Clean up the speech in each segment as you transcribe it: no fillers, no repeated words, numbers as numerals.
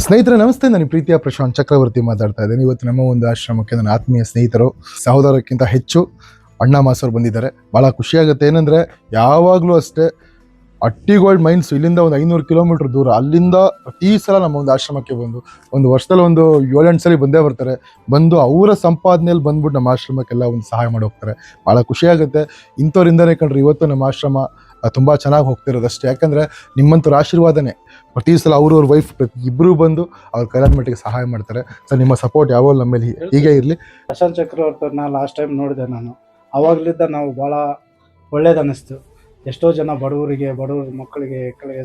ಸ್ನೇಹಿತರೆ ನಮಸ್ತೆ, ನಾನು ಪ್ರೀತಿಯ ಪ್ರಶಾಂತ್ ಚಕ್ರವರ್ತಿ ಮಾತಾಡ್ತಾ ಇದ್ದೇನೆ. ಇವತ್ತು ನಮ್ಮ ಒಂದು ಆಶ್ರಮಕ್ಕೆ ನನ್ನ ಆತ್ಮೀಯ ಸ್ನೇಹಿತರು, ಸಹೋದರಕ್ಕಿಂತ ಹೆಚ್ಚು ಅಣ್ಣ ಮಾಸರು ಬಂದಿದ್ದಾರೆ. ಭಾಳ ಖುಷಿಯಾಗುತ್ತೆ. ಏನಂದರೆ ಯಾವಾಗಲೂ ಅಷ್ಟೇ ಅಟ್ಟಿಗೋಲ್ಡ್ ಮೈನ್ಸ್ ಇಲ್ಲಿಂದ ಒಂದು 500 ಕಿಲೋಮೀಟರ್ ದೂರ, ಅಲ್ಲಿಂದ ಪ್ರತಿ ಸಲ ನಮ್ಮ ಒಂದು ಆಶ್ರಮಕ್ಕೆ ಒಂದು ವರ್ಷದಲ್ಲಿ ಒಂದು 7-8 ಸಲ ಬಂದೇ ಬರ್ತಾರೆ. ಬಂದು ಅವರ ಸಂಪಾದನೆಯಲ್ಲಿ ಬಂದ್ಬಿಟ್ಟು ನಮ್ಮ ಆಶ್ರಮಕ್ಕೆಲ್ಲ ಒಂದು ಸಹಾಯ ಮಾಡಿ ಹೋಗ್ತಾರೆ. ಭಾಳ ಖುಷಿಯಾಗುತ್ತೆ. ಇಂಥವ್ರಿಂದನೇ ಕಂಡ್ರೆ ಇವತ್ತು ನಮ್ಮ ಆಶ್ರಮ ತುಂಬ ಚೆನ್ನಾಗಿ ಹೋಗ್ತಿರೋದಷ್ಟೇ. ಯಾಕಂದರೆ ನಿಮ್ಮಂಥವ್ರ ಆಶೀರ್ವಾದನೆ ಪ್ರತಿ ಸಲ ಅವ್ರವ್ರ ವೈಫ್ ಇಬ್ಬರು ಬಂದು ಅವ್ರ ಕೈಲಾದ ಮಟ್ಟಿಗೆ ಸಹಾಯ ಮಾಡ್ತಾರೆ. ಸರ್, ನಿಮ್ಮ ಸಪೋರ್ಟ್ ಯಾವಾಗ ನಮ್ಮ ಮೇಲೆ ಹೀಗೆ ಇರಲಿ. ಪ್ರಶಾಂತ್ ಚಕ್ರವರ್ತಿನ ಲಾಸ್ಟ್ ಟೈಮ್ ನೋಡಿದೆ ನಾನು. ಆವಾಗಲಿದ್ದ ನಾವು ಭಾಳ ಒಳ್ಳೇದನ್ನಿಸ್ತು. ಎಷ್ಟೋ ಜನ ಬಡವರ ಮಕ್ಕಳಿಗೆ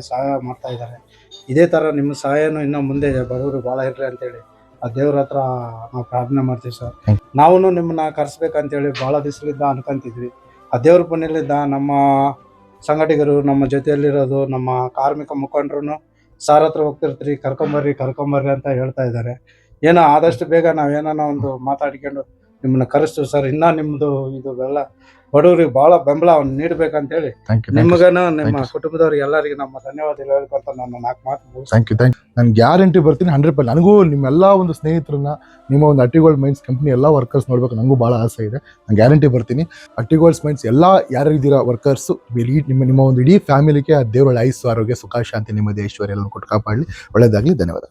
ಸಹಾಯ ಮಾಡ್ತಾ ಇದ್ದಾರೆ. ಇದೇ ಥರ ನಿಮ್ಮ ಸಹಾಯನೂ ಇನ್ನೂ ಮುಂದೆ ಬಡವರು ಭಾಳ ಇರ್ರಿ ಅಂತೇಳಿ ಆ ದೇವ್ರ ಹತ್ರ ನಾವು ಪ್ರಾರ್ಥನೆ ಮಾಡ್ತೀವಿ ಸರ್. ನಾವು ನಿಮ್ಮನ್ನ ಕರೆಸ್ಬೇಕಂತೇಳಿ ಭಾಳ ದಿವಸಲಿದ್ದ ಅನ್ಕೊಂತಿದ್ವಿ. ಆ ದೇವ್ರ ಪುಣ್ಯಲಿದ್ದ ನಮ್ಮ ಸಂಘಟಕರು, ನಮ್ಮ ಜೊತೆಯಲ್ಲಿರೋದು ನಮ್ಮ ಕಾರ್ಮಿಕ ಮುಖಂಡರು ಸಾರ್ ಹತ್ರ ಹೋಗ್ತಿರ್ತೀರಿ, ಕರ್ಕೊಂಬರ್ರಿ ಅಂತ ಹೇಳ್ತಾ ಇದ್ದಾರೆ. ಏನೋ ಆದಷ್ಟು ಬೇಗ ನಾವೇನೋ ಒಂದು ಮಾತಾಡ್ಕೊಂಡು ನಿಮ್ಮನ್ನ ಕರೆಸ್ತೀವಿ ಸರ್. ಇನ್ನೂ ನಿಮ್ಮದು ಇದು ಎಲ್ಲ ಬಡವರಿಗೆ ಭಾಳ ಬೆಂಬಲ ನೀಡಬೇಕಂತೇಳಿ ನಿಮಗನ ನಿಮ್ಮ ಕುಟುಂಬದವ್ರಿಗೆ ಎಲ್ಲರಿಗೂ ನಮ್ಮ ಧನ್ಯವಾದ ಹೇಳ್ಕೊಂತ ನಾನು 4 ಮಾತು. Thank you. ನಾನು ಗ್ಯಾರಂಟಿ ಬರ್ತೀನಿ 100%. ನನಗೂ ನಿಮ್ಮೆಲ್ಲ ಒಂದು ಸ್ನೇಹಿತರನ್ನ, ನಿಮ್ಮ ಒಂದು ಅಟ್ಟಿಗೋಲ್ಡ್ ಮೈನ್ಸ್ ಕಂಪ್ನಿ ಎಲ್ಲ ವರ್ಕರ್ಸ್ ನೋಡ್ಬೇಕು ನನಗೂ ಭಾಳ ಆಸೆ ಇದೆ. ನಾನು ಗ್ಯಾರಂಟಿ ಬರ್ತೀನಿ. ಅಟ್ಟಿಗೋಲ್ಡ್ ಮೈನ್ಸ್ ಎಲ್ಲ ಯಾರಿದ್ದೀರಾ ವರ್ಕರ್ಸು, ನಿಮ್ಮ ಒಂದು ಇಡೀ ಫ್ಯಾಮಿಲಿಗೆ ಆ ದೇವರ ಆಯುಸ್ಸು, ಆರೋಗ್ಯ, ಸುಖ, ಶಾಂತಿ, ನೆಮ್ಮದಿ, ಐಶ್ವರ್ಯ ಎಲ್ಲ ಕೊಟ್ಟು ಕಾಪಾಡಲಿ. ಒಳ್ಳೆಯದಾಗಲಿ. ಧನ್ಯವಾದ.